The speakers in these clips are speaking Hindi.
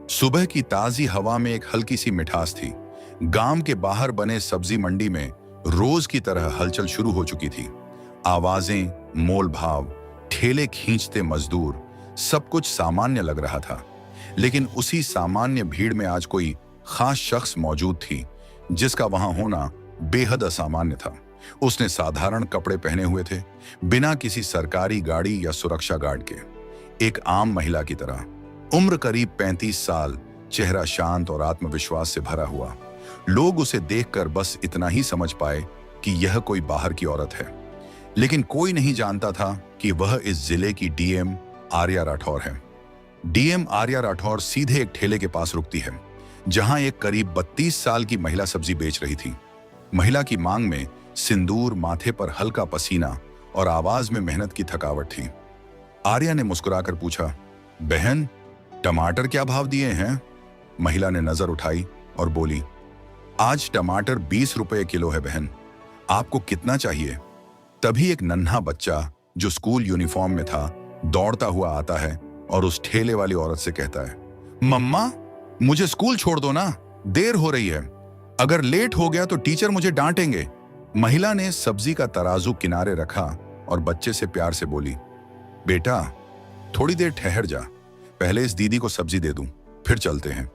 सुबह की ताजी हवा में एक हल्की सी मिठास थी। गांव के बाहर बने सब्जी मंडी में रोज की तरह हलचल शुरू हो चुकी थी। आवाजें, मोल भाव, ठेले खींचते मजदूर, सब कुछ सामान्य लग रहा था। लेकिन उसी सामान्य भीड़ में आज कोई खास शख्स मौजूद थी जिसका वहां होना बेहद असामान्य था। उसने साधारण कपड़े पहने हुए थे, बिना किसी सरकारी गाड़ी या सुरक्षा गार्ड के। एक आम महिला की तरह। उम्र करीब 35 साल, चेहरा शांत और आत्मविश्वास से भरा हुआ। लोग उसे देखकर बस इतना ही समझ पाए कि यह कोई बाहर की औरत है। लेकिन कोई नहीं जानता था कि वह इस जिले की डीएम आर्या राठौर है। डीएम आर्या राठौर सीधे एक ठेले के पास रुकती है जहां एक करीब 32 साल की महिला सब्जी बेच रही थी। महिला की मांग में सिंदूर, माथे पर हल्का पसीना और आवाज में मेहनत की थकावट थी। आर्या ने मुस्कुराकर पूछा, बहन, टमाटर क्या भाव दिए हैं? महिला ने नजर उठाई और बोली, आज टमाटर 20 रुपए किलो है बहन, आपको कितना चाहिए? तभी एक नन्हा बच्चा जो स्कूल यूनिफॉर्म में था दौड़ता हुआ आता है और उस ठेले वाली औरत से कहता है, मम्मा, मुझे स्कूल छोड़ दो ना, देर हो रही है। अगर लेट हो गया तो टीचर मुझे डांटेंगे। महिला ने सब्जी का तराजू किनारे रखा और बच्चे से प्यार से बोली, बेटा, थोड़ी देर ठहर जा, पहले इस दीदी को सब्जी दे दूं, फिर चलते हैं।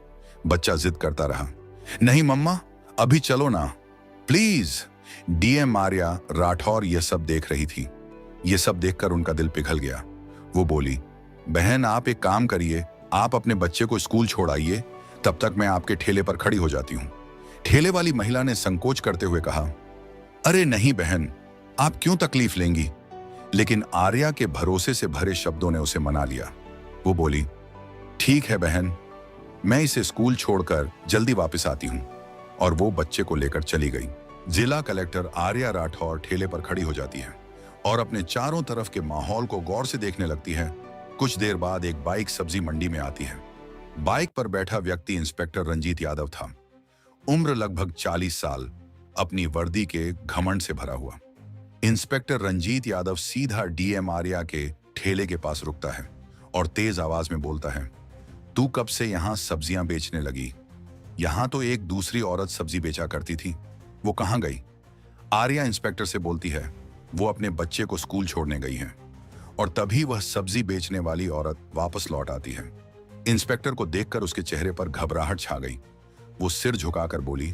बच्चा जिद करता रहा, नहीं मम्मा, अभी चलो ना, प्लीज। डीएम आर्या राठौर यह सब देख रही थी। यह सब देखकर उनका दिल पिघल गया। वो बोली, बहन, आप एक काम करिए, आप अपने बच्चे को स्कूल छोड़ आइए, तब तक मैं आपके ठेले पर खड़ी हो जाती हूं। ठेले वाली महिला ने संकोच करते हुए कहा, अरे नहीं बहन, आप क्यों तकलीफ लेंगी? लेकिन आर्या के भरोसे से भरे शब्दों ने उसे मना लिया। वो बोली, ठीक है बहन, मैं इसे स्कूल छोड़कर जल्दी वापस आती हूं। और वो बच्चे को लेकर चली गई। जिला कलेक्टर आर्या राठौर ठेले पर खड़ी हो जाती है और अपने चारों तरफ के माहौल को गौर से देखने लगती है। कुछ देर बाद एक बाइक सब्जी मंडी में आती है। बाइक पर बैठा व्यक्ति इंस्पेक्टर रंजीत यादव था। उम्र लगभग 40 साल, अपनी वर्दी के घमंड से भरा हुआ। इंस्पेक्टर रंजीत यादव सीधा डीएम आर्या के ठेले के पास रुकता है और तेज आवाज में बोलता है, तू कब से यहां सब्जियां बेचने लगी? यहां तो एक दूसरी औरत सब्जी बेचा करती थी, वो कहां गई? आर्या इंस्पेक्टर से बोलती है, वो अपने बच्चे को स्कूल छोड़ने गई है। और तभी वह सब्जी बेचने वाली औरत वापस लौट आती है। इंस्पेक्टर को देखकर उसके चेहरे पर घबराहट छा गई। वो सिर झुकाकर बोली,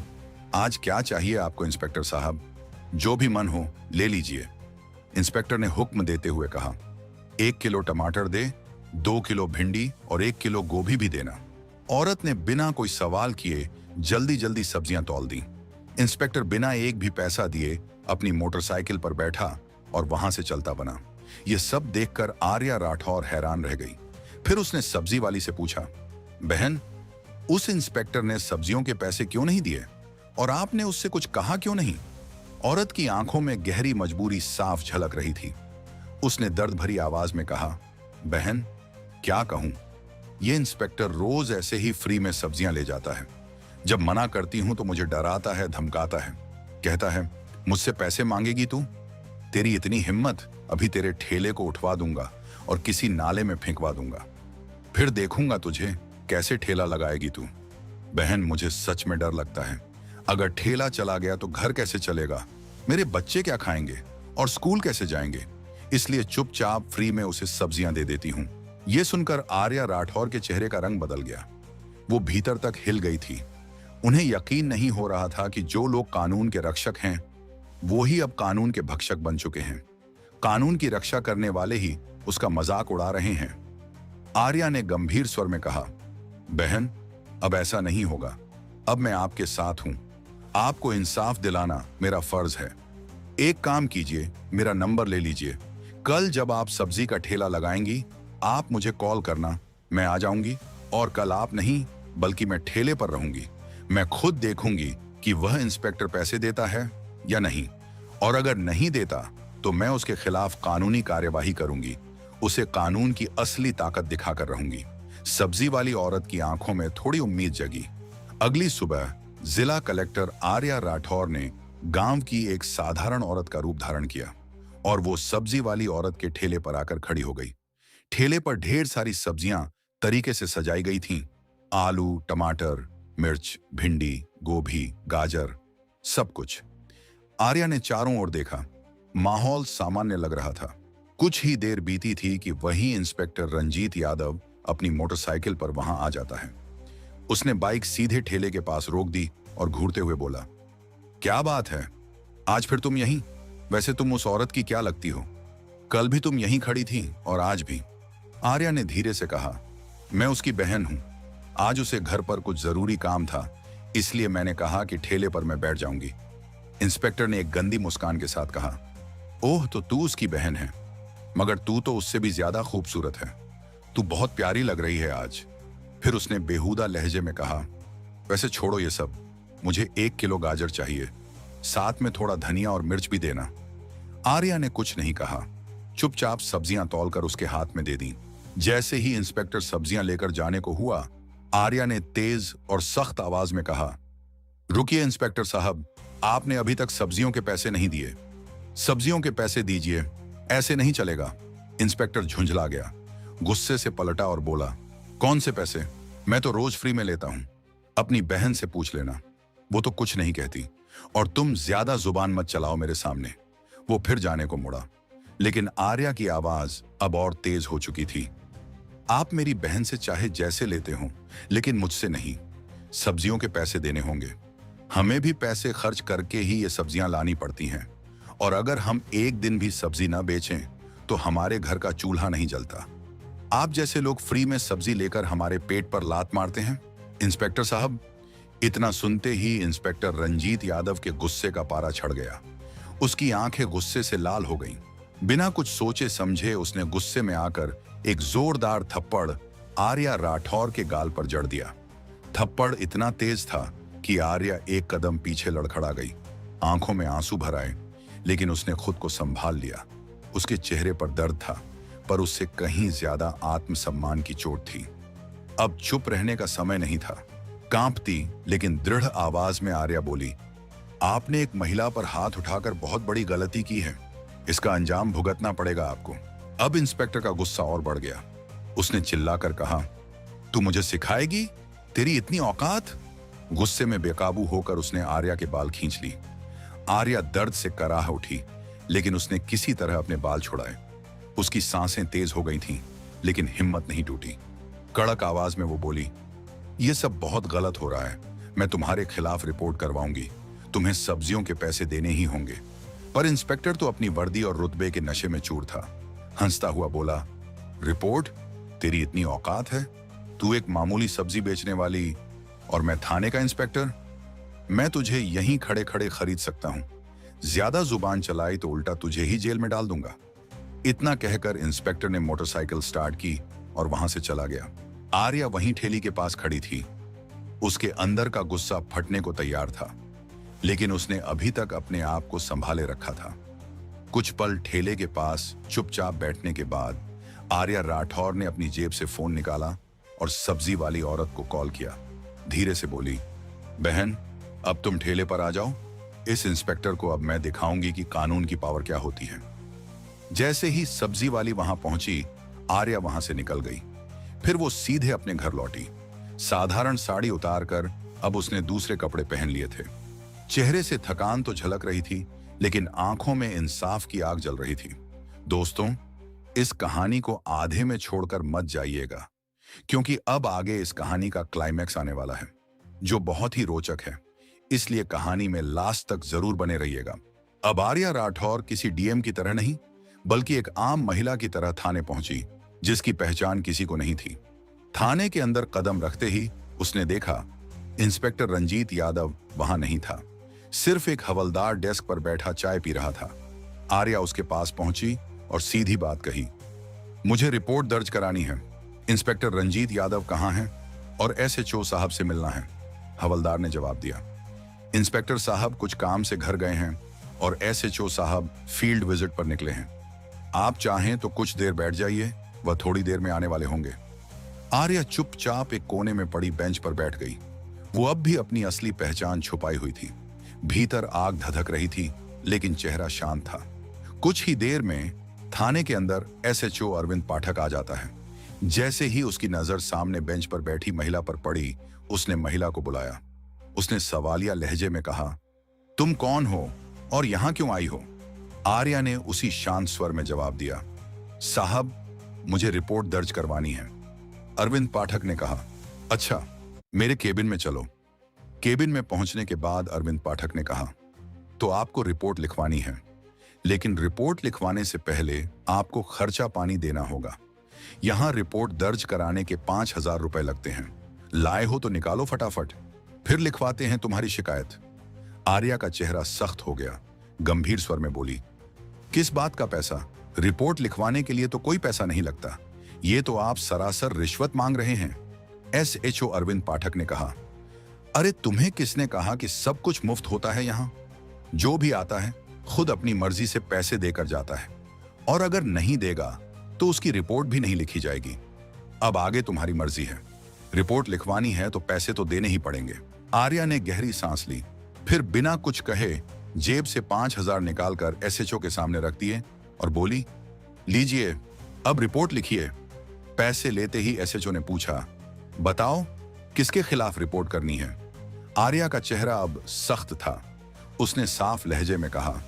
आज क्या चाहिए आपको इंस्पेक्टर साहब? जो भी मन हो ले लीजिए। इंस्पेक्टर ने हुक्म देते हुए कहा, 1 किलो टमाटर दे, 2 किलो भिंडी और 1 किलो गोभी भी देना। औरत ने बिना कोई सवाल किए जल्दी जल्दी सब्जियां तौल दी। इंस्पेक्टर बिना एक भी पैसा दिए अपनी मोटरसाइकिल पर बैठा और वहां से चलता बना। यह सब देखकर आर्या राठौर हैरान रह गई। फिर उसने सब्जी वाली से पूछा, बहन, उस इंस्पेक्टर ने सब्जियों के पैसे क्यों नहीं दिए और आपने उससे कुछ कहा क्यों नहीं? औरत की आंखों में गहरी मजबूरी साफ झलक रही थी। उसने दर्द भरी आवाज में कहा, बहन, क्या कहूं, यह इंस्पेक्टर रोज ऐसे ही फ्री में सब्जियां ले जाता है। जब मना करती हूं तो मुझे डराता है, धमकाता है, कहता है मुझसे पैसे मांगेगी तू? तेरी इतनी हिम्मत, अभी तेरे ठेले को उठवा दूंगा और किसी नाले में फेंकवा दूंगा, फिर देखूंगा तुझे कैसे ठेला लगाएगी तू। बहन, मुझे सच में डर लगता है, अगर ठेला चला गया तो घर कैसे चलेगा, मेरे बच्चे क्या खाएंगे और स्कूल कैसे जाएंगे? इसलिए चुपचाप फ्री में उसे सब्जियां दे देती हूं। यह सुनकर आर्या राठौर के चेहरे का रंग बदल गया। वो भीतर तक हिल गई थी। उन्हें यकीन नहीं हो रहा था कि जो लोग कानून के रक्षक हैं वो ही अब कानून के भक्षक बन चुके हैं। कानून की रक्षा करने वाले ही उसका मजाक उड़ा रहे हैं। आर्या ने गंभीर स्वर में कहा, बहन, अब ऐसा नहीं होगा, अब मैं आपके साथ हूं। आपको इंसाफ दिलाना मेरा फर्ज है। एक काम कीजिए, मेरा नंबर ले लीजिए। कल जब आप सब्जी का ठेला लगाएंगी, आप मुझे कॉल करना, मैं आ जाऊंगी। और कल आप नहीं बल्कि मैं ठेले पर रहूंगी। मैं खुद देखूंगी कि वह इंस्पेक्टर पैसे देता है या नहीं, और अगर नहीं देता तो मैं उसके खिलाफ कानूनी कार्यवाही करूंगी। उसे कानून की असली ताकत दिखाकर रहूंगी। सब्जी वाली औरत की आंखों में थोड़ी उम्मीद जगी। अगली सुबह जिला कलेक्टर आर्या राठौर ने गांव की एक साधारण औरत का रूप धारण किया और वो सब्जी वाली औरत के ठेले पर आकर खड़ी हो गई। ठेले पर ढेर सारी सब्जियां तरीके से सजाई गई थीं। आलू, टमाटर, मिर्च, भिंडी, गोभी, गाजर, सब कुछ। आर्या ने चारों ओर देखा। माहौल सामान्य लग रहा था। कुछ ही देर बीती थी कि वही इंस्पेक्टर रंजीत यादव अपनी मोटरसाइकिल पर वहां आ जाता है। उसने बाइक सीधे ठेले के पास रोक दी और घूरते हुए बोला, क्या बात है, आज फिर तुम यहीं? वैसे तुम उस औरत की क्या लगती हो? कल भी तुम यहीं खड़ी थी और आज भी। आर्या ने धीरे से कहा, मैं उसकी बहन हूं। आज उसे घर पर कुछ जरूरी काम था, इसलिए मैंने कहा कि ठेले पर मैं बैठ जाऊंगी। इंस्पेक्टर ने एक गंदी मुस्कान के साथ कहा, ओह, तो तू उसकी बहन है, मगर तू तो उससे भी ज्यादा खूबसूरत है। तू बहुत प्यारी लग रही है आज। फिर उसने बेहुदा लहजे में कहा, वैसे छोड़ो ये सब, मुझे 1 किलो गाजर चाहिए, साथ में थोड़ा धनिया और मिर्च भी देना। आर्या ने कुछ नहीं कहा, चुपचाप सब्जियां तौलकर उसके हाथ में दे दी। जैसे ही इंस्पेक्टर सब्जियां लेकर जाने को हुआ, आर्या ने तेज और सख्त आवाज में कहा, रुकिए इंस्पेक्टर साहब, आपने अभी तक सब्जियों के पैसे नहीं दिए। सब्जियों के पैसे दीजिए, ऐसे नहीं चलेगा। इंस्पेक्टर झुंझला गया, गुस्से से पलटा और बोला, कौन से पैसे? मैं तो रोज फ्री में लेता हूं। अपनी बहन से पूछ लेना, वो तो कुछ नहीं कहती। और तुम ज्यादा जुबान मत चलाओ मेरे सामने। वो फिर जाने को मुड़ा, लेकिन आर्या की आवाज अब और तेज हो चुकी थी। आप मेरी बहन से चाहे जैसे लेते हो, लेकिन मुझसे नहीं। सब्जियों के पैसे देने होंगे। हमें भी पैसे खर्च करके ही ये सब्जियां लानी पड़ती हैं, और अगर हम एक दिन भी सब्जी ना बेचें तो हमारे घर का चूल्हा नहीं जलता। आप जैसे लोग फ्री में सब्जी लेकर हमारे पेट पर लात मारते हैं। इंस्पेक्टर साहब। इतना सुनते ही इंस्पेक्टर रंजीत यादव के गुस्से का पारा चढ़ गया। उसकी आंखें गुस्से से लाल हो गईं। बिना कुछ सोचे समझे उसने गुस्से में आकर एक जोरदार थप्पड़ आर्या राठौर के गाल पर जड़ दिया। थप्पड़ इतना तेज था कि आर्या एक कदम पीछे लड़खड़ा गई। आंखों में आंसू भर आए, लेकिन उसने खुद को संभाल लिया। उसके चेहरे पर दर्द था, पर उससे कहीं ज्यादा आत्मसम्मान की चोट थी। अब चुप रहने का समय नहीं था। कांपती लेकिन दृढ़ आवाज में आर्या बोली, आपने एक महिला पर हाथ उठाकर बहुत बड़ी गलती की है। इसका अंजाम भुगतना पड़ेगा आपको। अब इंस्पेक्टर का गुस्सा और बढ़ गया। उसने चिल्लाकर कहा, तू मुझे सिखाएगी? तेरी इतनी औकात? गुस्से में बेकाबू होकर उसने आर्या के बाल खींच ली। आर्या दर्द से कराह उठी, लेकिन उसने किसी तरह अपने बाल छुड़ाए। उसकी सांसें तेज हो गई थीं, लेकिन हिम्मत नहीं टूटी। कड़क आवाज में वो बोली, ये सब बहुत गलत हो रहा है। मैं तुम्हारे खिलाफ रिपोर्ट करवाऊंगी। तुम्हें सब्जियों के पैसे देने ही होंगे। पर इंस्पेक्टर तो अपनी वर्दी और रुतबे के नशे में चूर था। हंसता हुआ बोला, रिपोर्ट? तेरी इतनी औकात है? तू एक मामूली सब्जी बेचने वाली और मैं थाने का इंस्पेक्टर? मैं तुझे यहीं खड़े खड़े खरीद सकता हूं। ज्यादा जुबान चलाई तो उल्टा तुझे ही जेल में डाल दूंगा। इतना कहकर इंस्पेक्टर ने मोटरसाइकिल स्टार्ट की और वहां से चला गया। आर्या वहीं ठेली के पास खड़ी थी। उसके अंदर का गुस्सा फटने को तैयार था, लेकिन उसने अभी तक अपने आप को संभाले रखा था। कुछ पल ठेले के पास चुपचाप बैठने के बाद आर्या राठौर ने अपनी जेब से फोन निकाला और सब्जी वाली औरत को कॉल किया। धीरे से बोली, बहन, अब तुम ठेले पर आ जाओ। इस इंस्पेक्टर को अब मैं दिखाऊंगी कि कानून की पावर क्या होती है। जैसे ही सब्जी वाली वहां पहुंची, आर्या वहां से निकल गई। फिर वो सीधे अपने घर लौटी। साधारण साड़ी उतारकर अब उसने दूसरे कपड़े पहन लिए थे। चेहरे से थकान तो झलक रही थी, लेकिन आंखों में इंसाफ की आग जल रही थी। दोस्तों, इस कहानी को आधे में छोड़कर मत जाइएगा, क्योंकि अब आगे इस कहानी का क्लाइमैक्स आने वाला है, जो बहुत ही रोचक है। इसलिए कहानी में लास्ट तक जरूर बने रहिएगा। अब आर्या राठौर किसी डीएम की तरह नहीं, बल्कि एक आम महिला की तरह थाने पहुंची, जिसकी पहचान किसी को नहीं थी। थाने के अंदर कदम रखते ही उसने देखा, इंस्पेक्टर रंजीत यादव वहां नहीं था। सिर्फ एक हवलदार डेस्क पर बैठा चाय पी रहा था। आर्या उसके पास पहुंची और सीधी बात कही, मुझे रिपोर्ट दर्ज करानी है। इंस्पेक्टर रंजीत यादव कहाँ हैं और एसएचओ साहब से मिलना है। हवलदार ने जवाब दिया, इंस्पेक्टर साहब कुछ काम से घर गए हैं और एसएचओ साहब फील्ड विजिट पर निकले हैं। आप चाहें तो कुछ देर बैठ जाइए, वह थोड़ी देर में आने वाले होंगे। आर्या चुपचाप एक कोने में पड़ी बेंच पर बैठ गई। वो अब भी अपनी असली पहचान छुपाई हुई थी। भीतर आग धधक रही थी, लेकिन चेहरा शांत था। कुछ ही देर में थाने के अंदर एसएचओ अरविंद पाठक आ जाता है। जैसे ही उसकी नजर सामने बेंच पर बैठी महिला पर पड़ी, उसने महिला को बुलाया। उसने सवालिया लहजे में कहा, तुम कौन हो और यहां क्यों आई हो? आर्या ने उसी शांत स्वर में जवाब दिया, साहब, मुझे रिपोर्ट दर्ज करवानी है। अरविंद पाठक ने कहा, अच्छा, मेरे केबिन में चलो। केबिन में पहुंचने के बाद अरविंद पाठक ने कहा, तो आपको रिपोर्ट लिखवानी है, लेकिन रिपोर्ट लिखवाने से पहले आपको खर्चा पानी देना होगा। यहां रिपोर्ट दर्ज कराने के 5,000 रुपए लगते हैं। लाए हो तो निकालो फटाफट, फिर लिखवाते हैं तुम्हारी शिकायत। आर्या का चेहरा सख्त हो गया, गंभीर स्वर में बोली, किस बात का पैसा? रिपोर्ट लिखवाने के लिए तो कोई पैसा नहीं लगता। ये तो आप सरासर रिश्वत मांग रहे हैं। एसएचओ अरविंद पाठक ने कहा, अरे तुम्हें किसने कहा कि सब कुछ मुफ्त होता है? यहां जो भी आता है खुद अपनी मर्जी से पैसे देकर जाता है, और अगर नहीं देगा तो उसकी रिपोर्ट भी नहीं लिखी जाएगी। अब आगे तुम्हारी मर्जी है, रिपोर्ट लिखवानी है तो पैसे तो देने ही पड़ेंगे। आर्या ने गहरी सांस ली, फिर बिना कुछ कहे जेब से 5,000 निकालकर एसएचओ के सामने रख दिए और बोली, लीजिए, अब रिपोर्ट लिखिए। पैसे लेते ही एसएचओ ने पूछा, बताओ किसके खिलाफ रिपोर्ट करनी है? आर्या का चेहरा अब सख्त था। उसने साफ लहजे में कहा,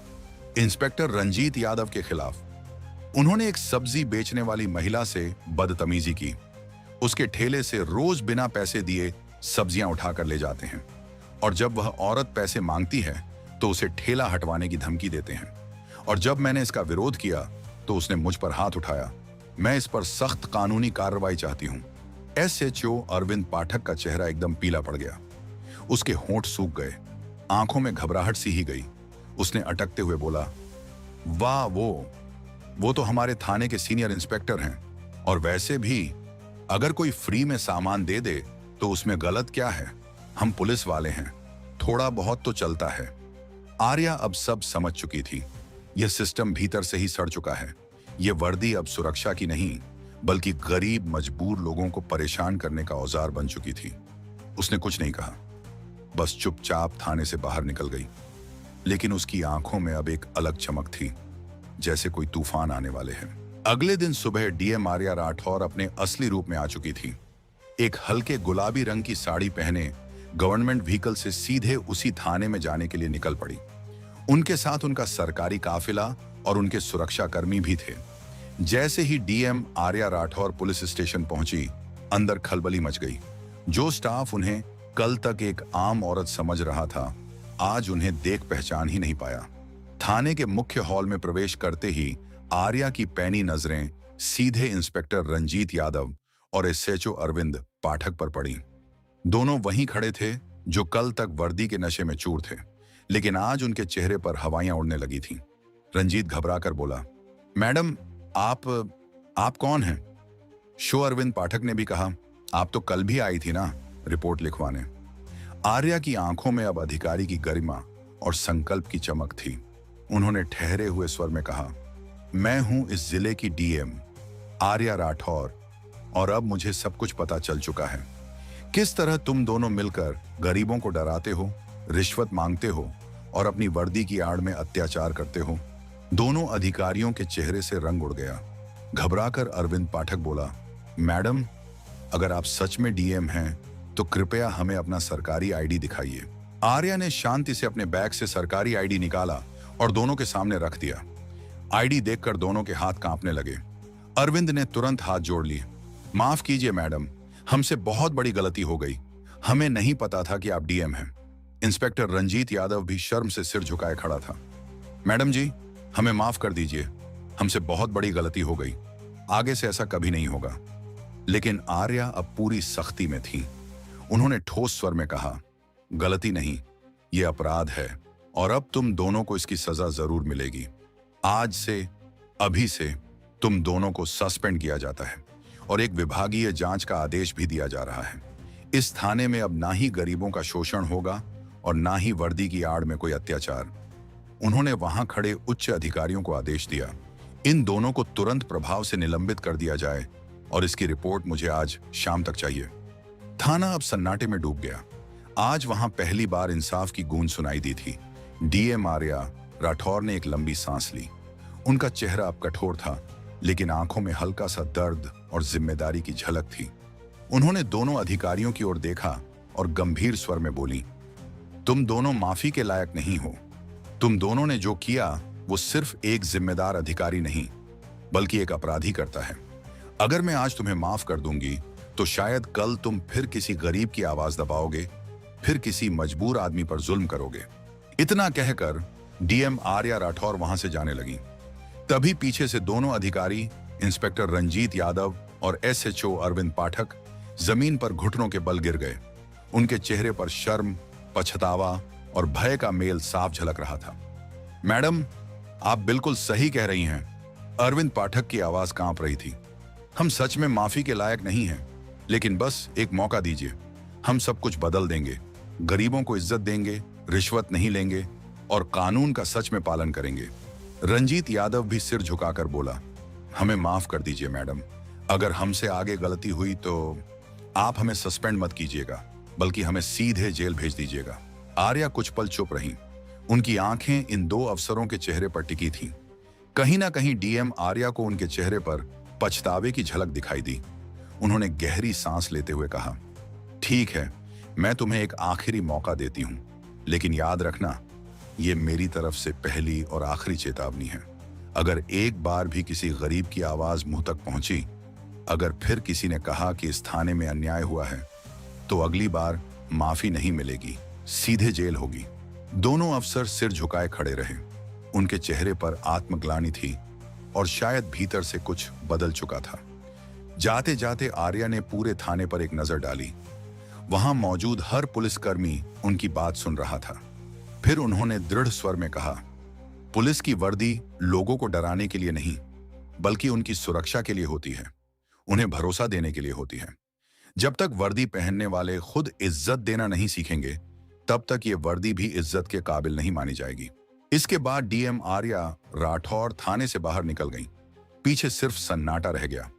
इंस्पेक्टर रंजीत यादव के खिलाफ। उन्होंने एक सब्जी बेचने वाली महिला से बदतमीजी की। उसके ठेले से रोज बिना पैसे दिए सब्जियां उठाकर ले जाते हैं, और जब वह औरत पैसे मांगती है तो उसे ठेला हटवाने की धमकी देते हैं। और जब मैंने इसका विरोध किया तो उसने मुझ पर हाथ उठाया। मैं इस पर सख्त कानूनी कार्रवाई चाहती हूं। एसएचओ अरविंद पाठक का चेहरा एकदम पीला पड़ गया। उसके होंठ सूख गए, आंखों में घबराहट सी ही गई। उसने अटकते हुए बोला, वाह, वो तो हमारे थाने के सीनियर इंस्पेक्टर हैं, और वैसे भी अगर कोई फ्री में सामान दे दे तो उसमें गलत क्या है? हम पुलिस वाले हैं, थोड़ा बहुत तो चलता है। आर्या अब सब समझ चुकी थी। यह सिस्टम भीतर से ही सड़ चुका है। यह वर्दी अब सुरक्षा की नहीं, बल्कि गरीब मजबूर लोगों को परेशान करने का औजार बन चुकी थी। उसने कुछ नहीं कहा, बस चुपचाप थाने से बाहर निकल गई। लेकिन उसकी आंखों में अब एक अलग चमक थी, जैसे कोई तूफान आने वाले हैं। अगले दिन सुबह डीएम आर्या राठौर अपने असली रूप में आ चुकी थी। एक हल्के गुलाबी रंग की साड़ी पहने गवर्नमेंट व्हीकल से सीधे उसी थाने में जाने के लिए निकल पड़ी। उनके साथ उनका सरकारी काफिला और उनके सुरक्षाकर्मी भी थे। जैसे ही DM Arya Rathore police station पहुंची, अंदर खलबली मच गई। जो स्टाफ उन्हें कल तक एक आम औरत समझ रहा था, आज उन्हें देख पहचान ही नहीं पाया। थाने के मुख्य हॉल में प्रवेश करते ही आर्या की पैनी नजरें सीधे इंस्पेक्टर रंजीत यादव और एसएचओ अरविंद पाठक पर पड़ी। दोनों वहीं खड़े थे जो कल तक वर्दी के नशे में चूर थे, लेकिन आज उनके चेहरे पर हवाइयां उड़ने लगी थीं। रंजीत घबराकर बोला, मैडम, आप कौन हैं? शो अरविंद पाठक ने भी कहा, आप तो कल भी आई थी ना रिपोर्ट लिखवाने। आर्या की आंखों में अब अधिकारी की गरिमा और संकल्प की चमक थी। उन्होंने ठहरे हुए स्वर में कहा, मैं हूं इस जिले की डीएम आर्या राठौर, और अब मुझे सब कुछ पता चल चुका है। किस तरह तुम दोनों मिलकर गरीबों को डराते हो, रिश्वत मांगते हो और अपनी वर्दी की आड़ में अत्याचार करते हो। दोनों अधिकारियों के चेहरे से रंग उड़ गया। घबराकर अरविंद पाठक बोला, मैडम, अगर आप सच में डीएम हैं तो कृपया हमें अपना सरकारी आईडी दिखाइए। आर्या ने शांति से अपने बैग से सरकारी आईडी निकाला और दोनों के सामने रख दिया। आईडी देखकर दोनों के हाथ कांपने लगे। अरविंद ने तुरंत हाथ जोड़ लिए। माफ कीजिए मैडम, हमसे बहुत बड़ी गलती हो गई। हमें नहीं पता था कि आप डीएम हैं। इंस्पेक्टर रंजीत यादव भी शर्म से सिर झुकाए खड़ा था। मैडम जी, हमें माफ कर दीजिए, हमसे बहुत बड़ी गलती हो गई। आगे से ऐसा कभी नहीं होगा। लेकिन आर्या अब पूरी सख्ती में थी। उन्होंने ठोस स्वर में कहा, गलती नहीं, यह अपराध है, और अब तुम दोनों को इसकी सजा जरूर मिलेगी। आज से, अभी से तुम दोनों को सस्पेंड किया जाता है और एक विभागीय जांच का आदेश भी दिया जा रहा है। इस थाने में अब ना ही गरीबों का शोषण होगा और ना ही वर्दी की आड़ में कोई अत्याचार। उन्होंने वहां खड़े उच्च अधिकारियों को आदेश दिया, इन दोनों को तुरंत प्रभाव से निलंबित कर दिया जाए, और इसकी रिपोर्ट मुझे आज शाम तक चाहिए। थाना अब सन्नाटे में डूब गया। आज वहां पहली बार इंसाफ की गूंज सुनाई दी थी। डीएम आर्या राठौर ने एक लंबी सांस ली। उनका चेहरा अब कठोर था लेकिन आंखों में हल्का सा दर्द और जिम्मेदारी की झलक थी। उन्होंने दोनों अधिकारियों की ओर देखा और गंभीर स्वर में बोली, तुम दोनों माफी के लायक नहीं हो। तुम दोनों ने जो किया वो सिर्फ एक जिम्मेदार अधिकारी नहीं बल्कि एक अपराधी करता है। अगर मैं आज तुम्हें माफ कर दूंगी तो शायद कल तुम फिर किसी गरीब की आवाज दबाओगे, फिर किसी मजबूर आदमी पर जुल्म करोगे। इतना कहकर डीएम आर्या राठौर वहां से जाने लगी। तभी पीछे से दोनों अधिकारी, इंस्पेक्टर रंजीत यादव और एसएचओ अरविंद पाठक, जमीन पर घुटनों के बल गिर गए। उनके चेहरे पर शर्म, पछतावा और भय का मेल साफ झलक रहा था। मैडम, आप बिल्कुल सही कह रही हैं। अरविंद पाठक की आवाज कांप रही थी। हम सच में माफी के लायक नहीं हैं, लेकिन बस एक मौका दीजिए। हम सब कुछ बदल देंगे, गरीबों को इज्जत देंगे, रिश्वत नहीं लेंगे और कानून का सच में पालन करेंगे। रंजीत यादव भी सिर झुकाकर बोला, हमें माफ कर दीजिए मैडम। अगर हमसे आगे गलती हुई तो आप हमें सस्पेंड मत कीजिएगा, बल्कि हमें सीधे जेल भेज दीजिएगा। आर्या कुछ पल चुप रहीं। उनकी आंखें इन दो अफसरों के चेहरे पर टिकी थीं। कहीं ना कहीं डीएम आर्या को उनके चेहरे पर पछतावे की झलक दिखाई दी। उन्होंने गहरी सांस लेते हुए कहा, ठीक है, मैं तुम्हें एक आखिरी मौका देती हूं, लेकिन याद रखना, ये मेरी तरफ से पहली और आखिरी चेतावनी है। अगर एक बार भी किसी गरीब की आवाज मुंह तक पहुंची, अगर फिर किसी ने कहा कि इस थाने में अन्याय हुआ है, तो अगली बार माफी नहीं मिलेगी, सीधे जेल होगी। दोनों अफसर सिर झुकाए खड़े रहे। उनके चेहरे पर आत्मग्लानि थी और शायद भीतर से कुछ बदल चुका था। जाते जाते आर्या ने पूरे थाने पर एक नजर डाली। वहां मौजूद हर पुलिसकर्मी उनकी बात सुन रहा था। फिर उन्होंने दृढ़ स्वर में कहा, पुलिस की वर्दी लोगों को डराने के लिए नहीं, बल्कि उनकी सुरक्षा के लिए होती है, उन्हें भरोसा देने के लिए होती है। जब तक वर्दी पहनने वाले खुद इज्जत देना नहीं सीखेंगे, तब तक ये वर्दी भी इज्जत के काबिल नहीं मानी जाएगी। इसके बाद डीएम आर्या राठौर थाने से बाहर निकल गईं। पीछे सिर्फ सन्नाटा रह गया,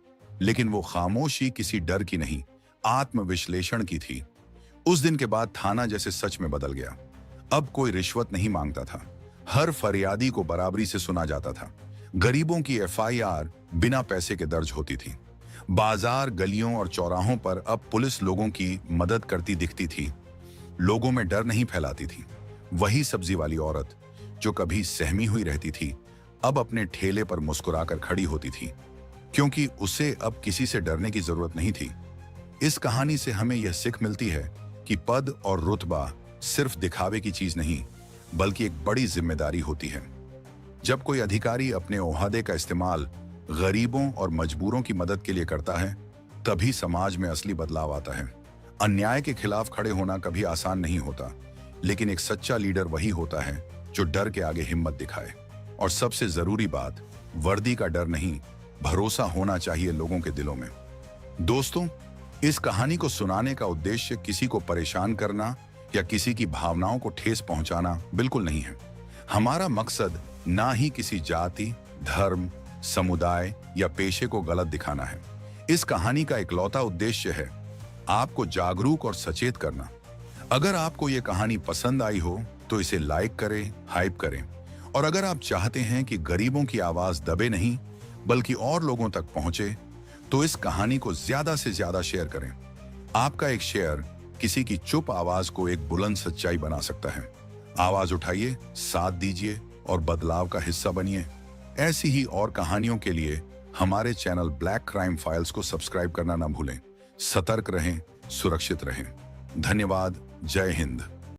लेकिन वो खामोशी किसी डर की नहीं, आत्मविश्लेषण की थी। उस दिन के बाद थाना जैसे सच में बदल गया। अब कोई रिश्वत नहीं मांगता था, हर फरियादी को बराबरी से सुना जाता था। गरीबों की एफआईआर बिना पैसे के दर्ज होती थी। बाजार, गलियों और चौराहों पर अब पुलिस लोगों की मदद करती दिखती थी, लोगों में डर नहीं फैलाती थी। वही सब्जी वाली औरत जो कभी सहमी हुई रहती थी, अब अपने ठेले पर मुस्कुराकर खड़ी होती थी, क्योंकि उसे अब किसी से डरने की जरूरत नहीं थी। इस कहानी से हमें यह सीख मिलती है कि पद और रुतबा सिर्फ दिखावे की चीज नहीं, बल्कि एक बड़ी जिम्मेदारी होती है। जब कोई अधिकारी अपने ओहदे का इस्तेमाल गरीबों और मजबूरों की मदद के लिए करता है, तभी समाज में असली बदलाव आता है। अन्याय के खिलाफ खड़े होना कभी आसान नहीं होता, लेकिन एक सच्चा लीडर वही होता है जो डर के आगे हिम्मत दिखाए। और सबसे जरूरी बात, वर्दी का डर नहीं, भरोसा होना चाहिए लोगों के दिलों में। दोस्तों, इस कहानी को सुनाने का उद्देश्य किसी को परेशान करना या किसी की भावनाओं को ठेस पहुंचाना बिल्कुल नहीं है। हमारा मकसद ना ही किसी जाति, धर्म, समुदाय या पेशे को गलत दिखाना है। इस कहानी का इकलौता उद्देश्य है आपको जागरूक और सचेत करना। अगर आपको यह कहानी पसंद आई हो तो इसे लाइक करें, हाइप करें। और अगर आप चाहते हैं कि गरीबों की आवाज दबे नहीं बल्कि और लोगों तक पहुंचे, तो इस कहानी को ज्यादा से ज्यादा शेयर करें। आपका एक शेयर किसी की चुप आवाज को एक बुलंद सच्चाई बना सकता है। आवाज उठाइए, साथ दीजिए और बदलाव का हिस्सा बनिए। ऐसी ही और कहानियों के लिए हमारे चैनल ब्लैक क्राइम फाइल्स को सब्सक्राइब करना ना भूलें। सतर्क रहें, सुरक्षित रहें। धन्यवाद। जय हिंद।